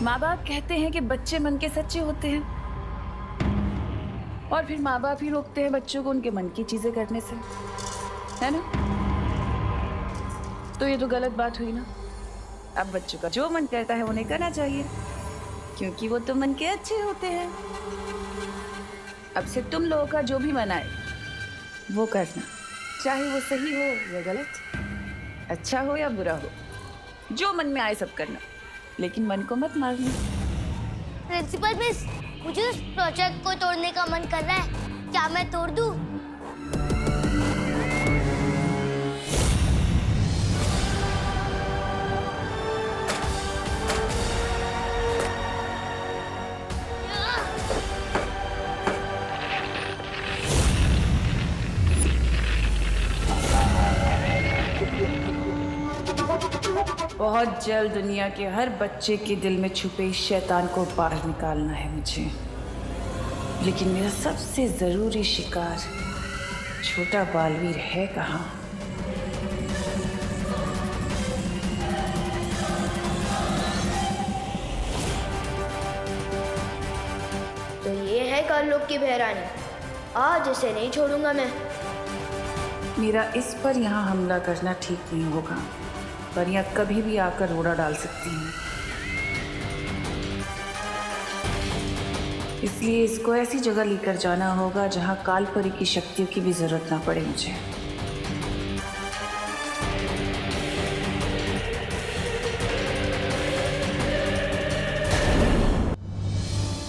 माँ बाप कहते हैं कि बच्चे मन के सच्चे होते हैं, और फिर माँ बाप ही रोकते हैं बच्चों को उनके मन की चीजें करने से, है ना? तो ये तो गलत बात हुई ना। अब बच्चों का जो मन करता है उन्हें करना चाहिए, क्योंकि वो तो मन के अच्छे होते हैं। अब से तुम लोगों का जो भी मन आए वो करना, चाहे वो सही हो या गलत, अच्छा हो या बुरा हो, जो मन में आए सब करना, लेकिन मन को मत मारना। प्रिंसिपल मिस, मुझे उस प्रोजेक्ट को तोड़ने का मन कर रहा है, क्या मैं तोड़ दूं? बहुत जल्द दुनिया के हर बच्चे के दिल में छुपे इस शैतान को बाहर निकालना है मुझे, लेकिन मेरा सबसे जरूरी शिकार छोटा बालवीर है कहाँ? तो ये है कालोक की बहरानी, आज इसे नहीं छोड़ूंगा मैं। मेरा इस पर यहाँ हमला करना ठीक नहीं होगा, पर यहाँ कभी भी आकर रोड़ा डाल सकती हैं। इसलिए इसको ऐसी जगह लेकर जाना होगा जहाँ कालपरी की शक्तियों की भी जरूरत ना पड़े मुझे।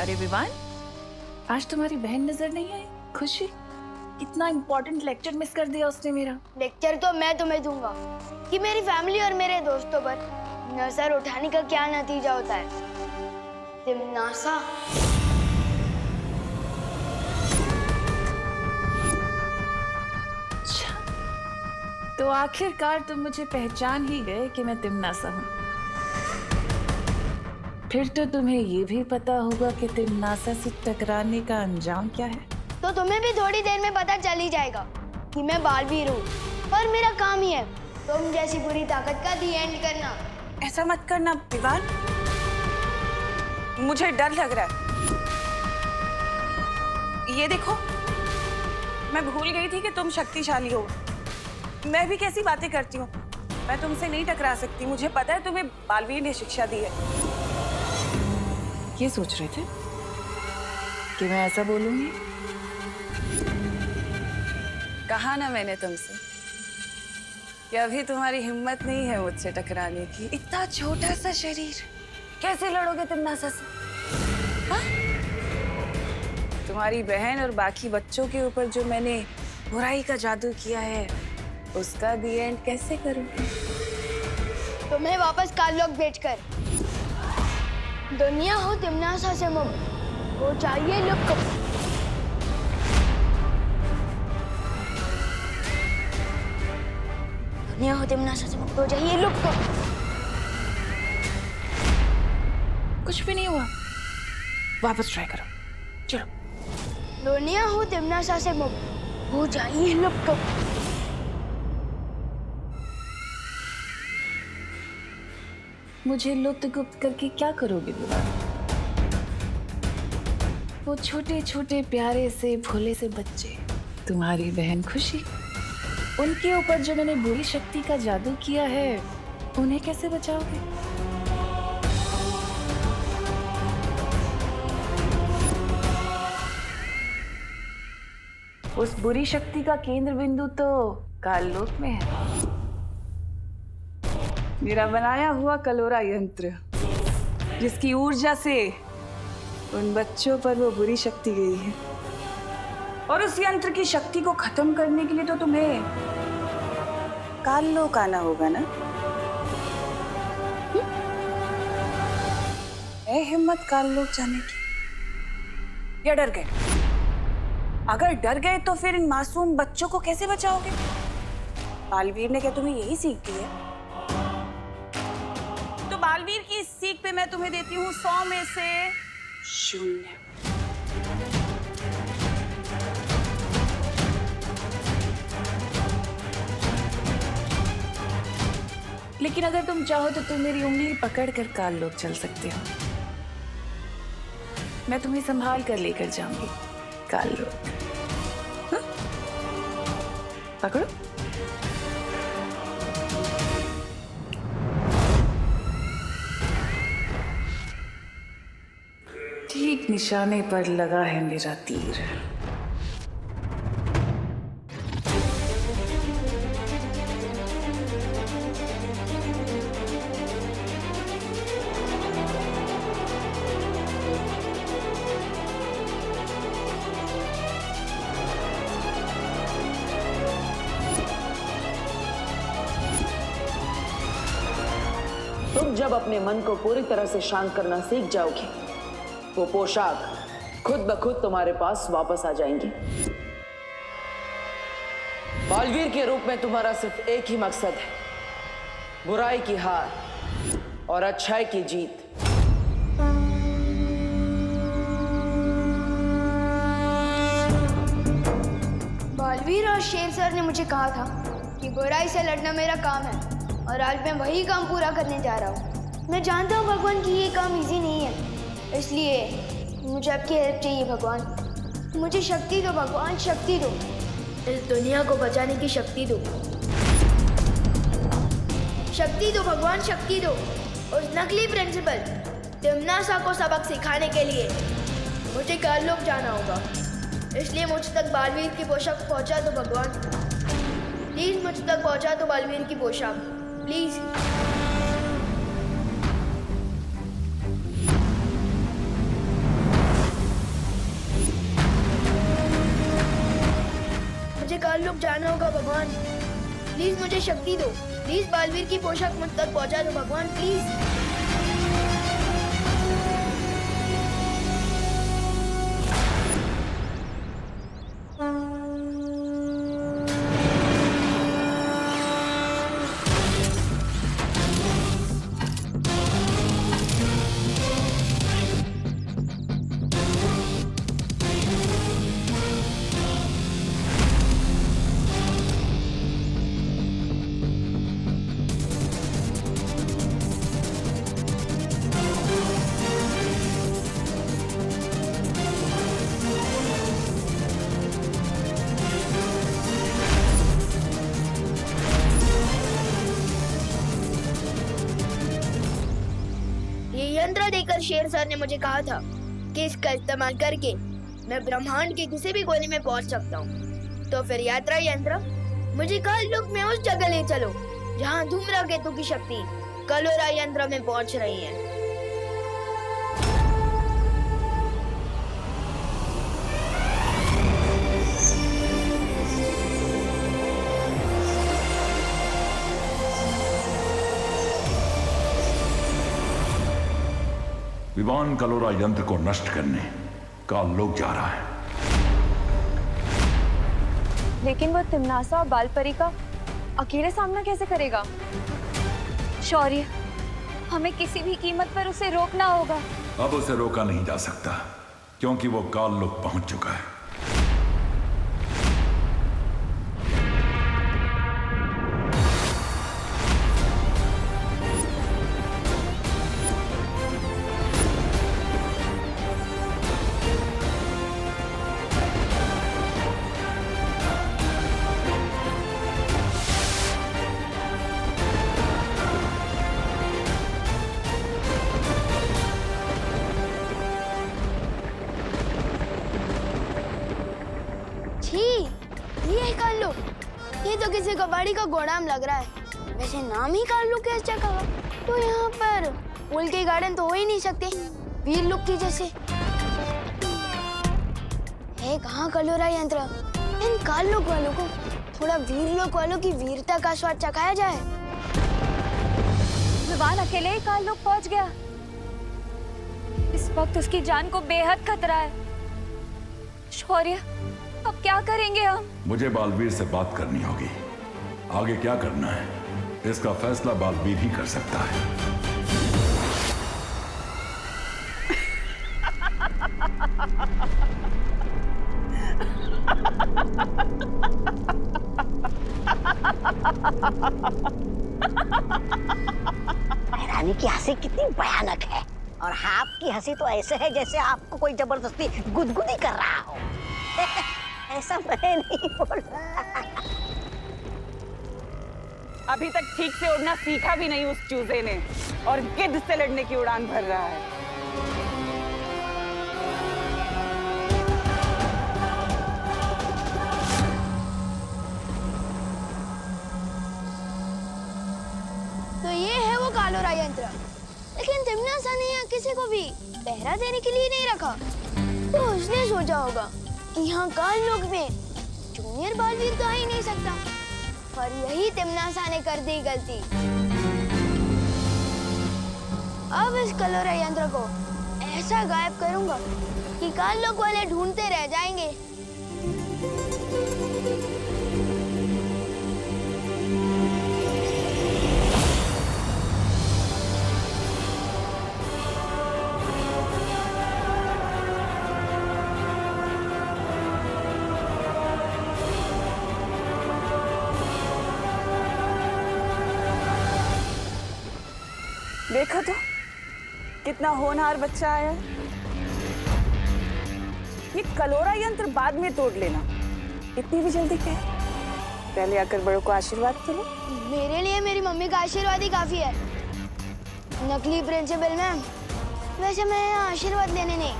अरे विवान, आज तुम्हारी बहन नजर नहीं आई? खुशी, इतना इम्पोर्टेंट लेक्चर मिस कर दिया उसने मेरा। लेक्चर तो मैं तुम्हें दूंगा कि मेरी फैमिली और मेरे दोस्तों पर नजर उठाने का क्या नतीजा होता है। तिमनासा। अच्छा, तो आखिरकार तुम मुझे पहचान ही गए कि मैं तिमनासा हूँ। फिर तो तुम्हें ये भी पता होगा कि तिमनासा से टकराने का अंजाम क्या है। तो तुम्हें भी थोड़ी देर में पता चल ही जाएगा कि मैं बालवीर हूँ, पर मेरा काम ही है तुम जैसी बुरी ताकत का दी एंड करना। ऐसा मत करना विवान, मुझे डर लग रहा है। ये देखो, मैं भूल गई थी कि तुम शक्तिशाली हो। मैं भी कैसी बातें करती हूँ, मैं तुमसे नहीं टकरा सकती। मुझे पता है तुम्हें बालवीर ने शिक्षा दी है। ये सोच रहे थे कि मैं ऐसा बोलूंगी? कहा ना मैंने तुमसे कि अभी तुम्हारी हिम्मत नहीं है मुझसे टकराने की। इतना छोटा सा शरीर, कैसे लड़ोगे तिमनासा से? हाँ? तुम्हारी बहन और बाकी बच्चों के ऊपर जो मैंने बुराई का जादू किया है, उसका दी एंड कैसे करूंगी? तुम्हें वापस काललोक भेजकर दुनिया हो तिमनासा से मुक्त हो चाहिए लुक। दुनिया हो तिमनासा से मुक्त हो जाइए लुक। कुछ भी नहीं हुआ, वापस ट्राई करो, चलो। दुनिया हो तिमनासा से मुक्त हो जाइए लुक। मुझे लुप्त गुप्त करके क्या करोगे विवान? वो छोटे छोटे प्यारे से भोले से बच्चे, तुम्हारी बहन खुशी, उनके ऊपर जो मैंने बुरी शक्ति का जादू किया है, उन्हें कैसे बचाओगे? उस बुरी शक्ति का केंद्र बिंदु तो काललोक में है। मेरा बनाया हुआ कलोरा यंत्र, जिसकी ऊर्जा से उन बच्चों पर वो बुरी शक्ति गई है। और उस यंत्र की शक्ति को खत्म करने के लिए तो तुम्हें काललोक आना होगा ना? है हिम्मत काललोक जाने की, या डर गए? अगर डर गए तो फिर इन मासूम बच्चों को कैसे बचाओगे? बालवीर ने क्या तुम्हें यही सीख दी है? तो बालवीर की इस सीख पे मैं तुम्हें देती हूँ 100 में से 0। लेकिन अगर तुम चाहो तो तुम मेरी उंगली पकड़ कर काललोक चल सकते हो। मैं तुम्हें संभाल कर लेकर जाऊंगी। काल लोग, हाँ? पकड़ो। ठीक निशाने पर लगा है मेरा तीर। तुम जब अपने मन को पूरी तरह से शांत करना सीख जाओगे, वो पोशाक खुद ब खुद तुम्हारे पास वापस आ जाएंगी। बालवीर के रूप में तुम्हारा सिर्फ एक ही मकसद है, बुराई की हार और अच्छाई की जीत। बालवीर और शेर सर ने मुझे कहा था कि बुराई से लड़ना मेरा काम है, और आज मैं वही काम पूरा करने जा रहा हूँ। मैं जानता हूँ भगवान कि ये काम इजी नहीं है, इसलिए मुझे आपकी हेल्प चाहिए भगवान। मुझे शक्ति दो भगवान, शक्ति दो। इस दुनिया को बचाने की शक्ति दो। शक्ति दो भगवान, शक्ति दो। उस नकली प्रिंसिपल तिम्नासा को सबक सिखाने के लिए मुझे काललोक जाना होगा, इसलिए मुझ तक बालवीर की पोशाक पहुंचा दो भगवान। प्लीज मुझ तक पहुंचा दो बालवीर की पोशाक, प्लीज। मुझे काललोक जाना होगा भगवान, प्लीज मुझे शक्ति दो। प्लीज बालवीर की पोशाक मुझ तक पहुंचा दो भगवान, प्लीज। यंत्र देकर शेर सर ने मुझे कहा था कि इसका इस्तेमाल करके मैं ब्रह्मांड के किसी भी कोने में पहुंच सकता हूँ। तो फिर यात्रा यंत्र मुझे काललोक में उस जगह ले चलो जहाँ धूम्रकेतु की शक्ति कलोरा यंत्र में पहुंच रही है। विवान कलोरा यंत्र को नष्ट करने काललोक जा रहा है। लेकिन वो तिम्नासा और बालपरी का अकेले सामना कैसे करेगा? शौर्य, हमें किसी भी कीमत पर उसे रोकना होगा। अब उसे रोका नहीं जा सकता क्योंकि वो काललोक पहुंच चुका है। ये तो किसी कबाड़ी का गोदाम लग रहा है। वैसे नाम ही काललोक है इस जगह का, तो यहाँ पर फूल के गार्डन तो हो ही नहीं सकते वीर लोक की जैसे। है कहाँ कलोरा यंत्र? इन काललोक वालों को थोड़ा वीर लोक वालों की वीरता का स्वाद चखाया जाए। विवान अकेले ही काललोक पहुंच गया। इस वक्त उसकी जान को बेहद खतरा है। शौर्य, अब क्या करेंगे हम? मुझे बालवीर से बात करनी होगी। आगे क्या करना है इसका फैसला बालवीर ही कर सकता है। रानी की हंसी कितनी भयानक है। और आपकी हंसी तो ऐसे है जैसे आपको कोई जबरदस्ती गुदगुदी कर रहा हो। ऐसा मैं नहीं बोल रहा। अभी तक ठीक से उड़ना सीखा भी नहीं उस चूजे ने, और गिद्ध से लड़ने की उड़ान भर रहा है। तो ये है वो कालोरा यंत्र। लेकिन तिमनासा ने यहाँ किसी को भी पहरा देने के लिए नहीं रखा। तो उसने सोचा होगा कि यहाँ काल लोक में जूनियर बालवीर तो आ ही नहीं सकता, और यही तिमनासा ने कर दी गलती। अब इस कलोरा यंत्र को ऐसा गायब करूंगा कि काल लोक वाले ढूंढते रह जाएंगे। देखा तो कितना होनहार बच्चा आया। ये कलोरा यंत्र बाद में तोड़ लेना, इतनी भी जल्दी क्या है? पहले आकर बड़ों को आशीर्वाद करो। मेरे लिए मेरी मम्मी का आशीर्वाद ही काफी है। नकली प्रिंसिपल मैम, वैसे मैं यहाँ आशीर्वाद लेने नहीं,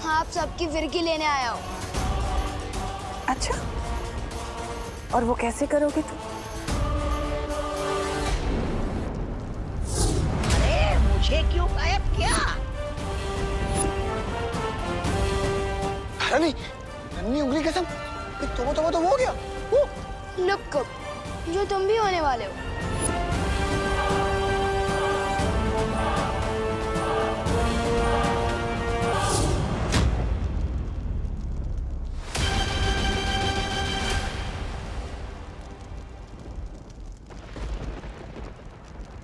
आप सबकी फिरकी लेने आया हूँ। अच्छा, और वो कैसे करोगे तुम? मुझे क्यों गायब किया? नहीं, नन्ही उंगली कसम, तो वो हो गया। लुक अप, जो तुम भी होने वाले हो।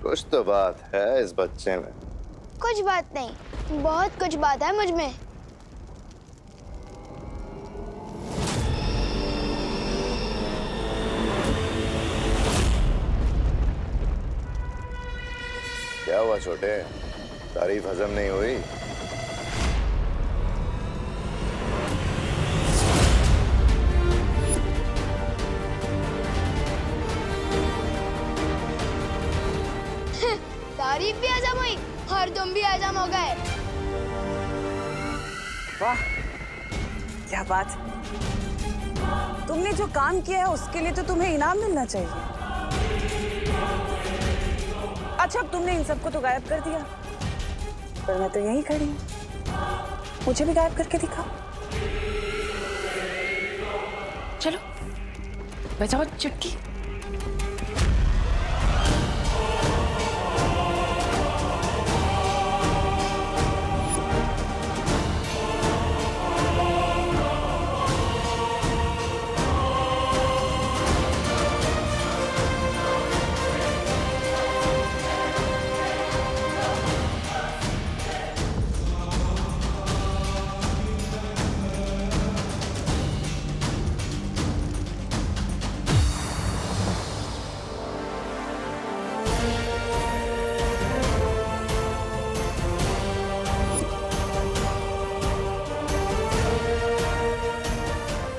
कुछ तो बात है इस बच्चे में। कुछ बात नहीं, बहुत कुछ बात है मुझ में। क्या हुआ छोटे, तारीफ हजम नहीं हुई? तारीफ भी हजम हुई और तुम भी हजम हो गए। वाह, क्या बात। तुमने जो काम किया है उसके लिए तो तुम्हें इनाम मिलना चाहिए। अच्छा, अब तुमने इन सबको तो गायब कर दिया, पर मैं तो यहीं खड़ी हूँ। मुझे भी गायब करके दिखाओ। चलो बजाओ चुटकी।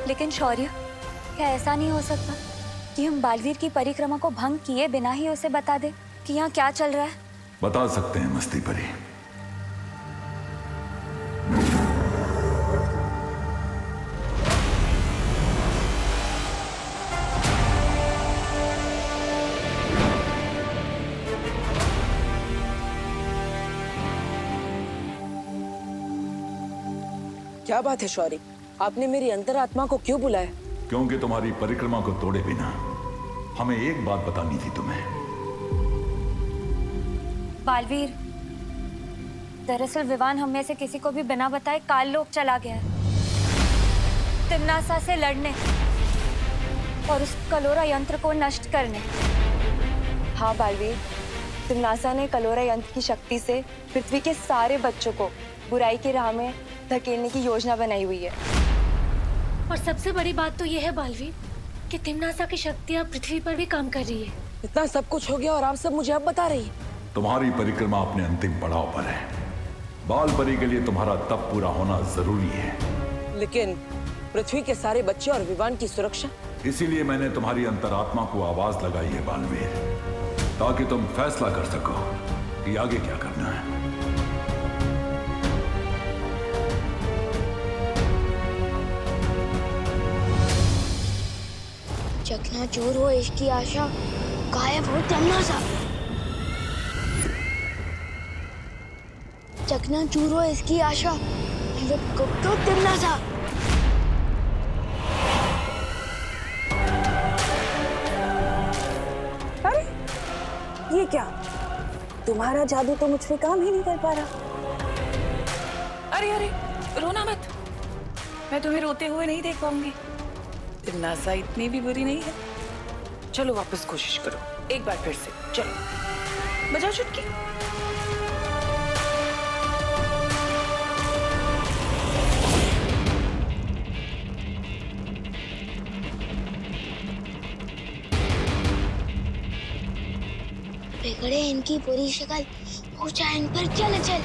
लेकिन शौर्य, क्या ऐसा नहीं हो सकता कि हम बालवीर की परिक्रमा को भंग किए बिना ही उसे बता दे कि यहाँ क्या चल रहा है? बता सकते हैं मस्ती परी। क्या बात है शौर्य, आपने मेरी अंतरात्मा को क्यों बुलाया? क्योंकि तुम्हारी परिक्रमा को तोड़े बिना हमें एक बात बतानी थी तुम्हें। बालवीर, दरअसल विवान हम में से किसी को भी बिना बताए काल लोक चला गया है, तिमनासा से लड़ने और उस कलोरा यंत्र को नष्ट करने। हाँ बालवीर, तिमनासा ने कलोरा यंत्र की शक्ति से पृथ्वी के सारे बच्चों को बुराई की राह में धकेलने की योजना बनाई हुई है। और सबसे बड़ी बात तो ये है बालवीर कि तिमनासा की शक्तियाँ पृथ्वी पर भी काम कर रही है। इतना सब कुछ हो गया और आप सब मुझे अब बता रही है? तुम्हारी परिक्रमा अपने अंतिम पड़ाव पर है। बाल परी के लिए तुम्हारा तप पूरा होना जरूरी है। लेकिन पृथ्वी के सारे बच्चे और विवान की सुरक्षा? इसीलिए मैंने तुम्हारी अंतरात्मा को आवाज लगाई है बालवीर, ताकि तुम फैसला कर सको कि आगे क्या करना है। चकनाचूर हो इसकी आशा, गायब हो तन्नासा। चकनाचूर हो इसकी आशा, लिप गुप्तो तन्नासा। अरे ये क्या, तुम्हारा जादू तो मुझ पे काम ही नहीं कर पा रहा। अरे अरे, रोना मत, मैं तुम्हें रोते हुए नहीं देख पाऊंगी। तिन्नासा इतनी भी बुरी नहीं है। चलो वापस कोशिश करो, एक बार फिर से। चलो बजाओ चुटकी। बिगड़े इनकी बुरी शक्ल, ऊंचा इन पर चल चल।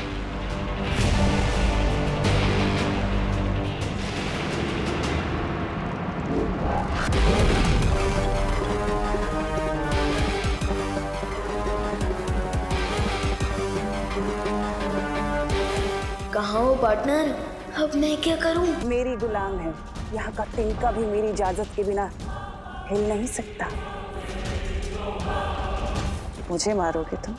कहाँ हो पार्टनर, अब मैं क्या करूं? मेरी गुलाम है, यहाँ का तिनका भी मेरी इजाजत के बिना हिल नहीं सकता। मुझे मारोगे तुम?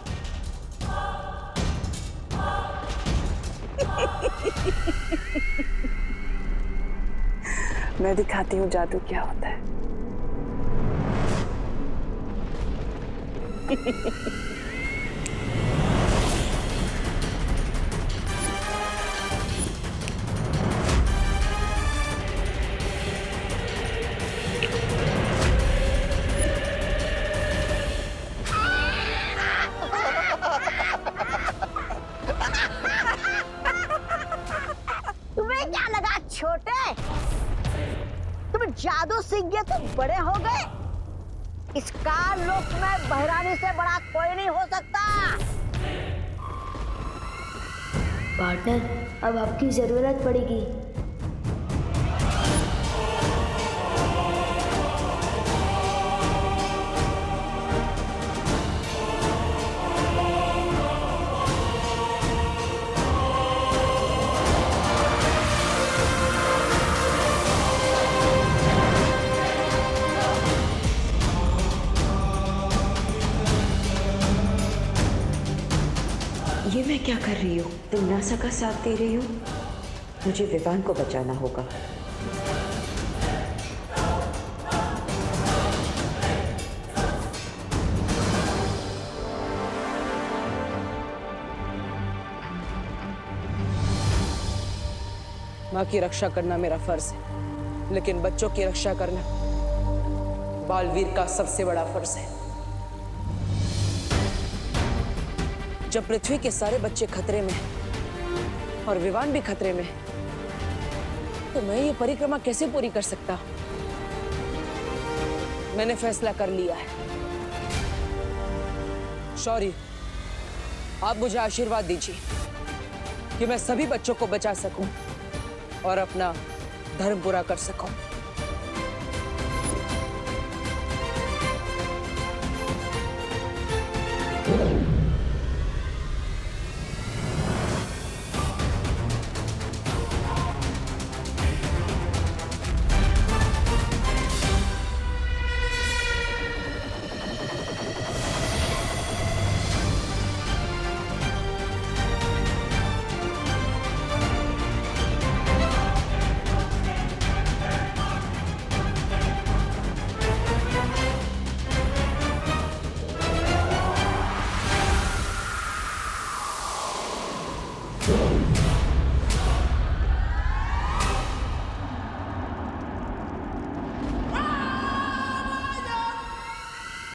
मैं दिखाती हूँ जादू क्या होता है। तुम्हें क्या लगा छोटे, तुम जादू सीख गए तो बड़े हो गए? इस काल लोक में बहरानी से बड़ा कोई नहीं हो सकता। पार्टनर, अब आपकी जरूरत पड़ेगी। ये मैं क्या कर रही हूँ? तिन्नासा का साथ दे रही हूँ। मुझे विवान को बचाना होगा। माँ की रक्षा करना मेरा फर्ज है, लेकिन बच्चों की रक्षा करना बालवीर का सबसे बड़ा फर्ज है। जब पृथ्वी के सारे बच्चे खतरे में और विवान भी खतरे में, तो मैं ये परिक्रमा कैसे पूरी कर सकता? मैंने फैसला कर लिया है। शौर्य, आप मुझे आशीर्वाद दीजिए कि मैं सभी बच्चों को बचा सकूं और अपना धर्म पूरा कर सकूं।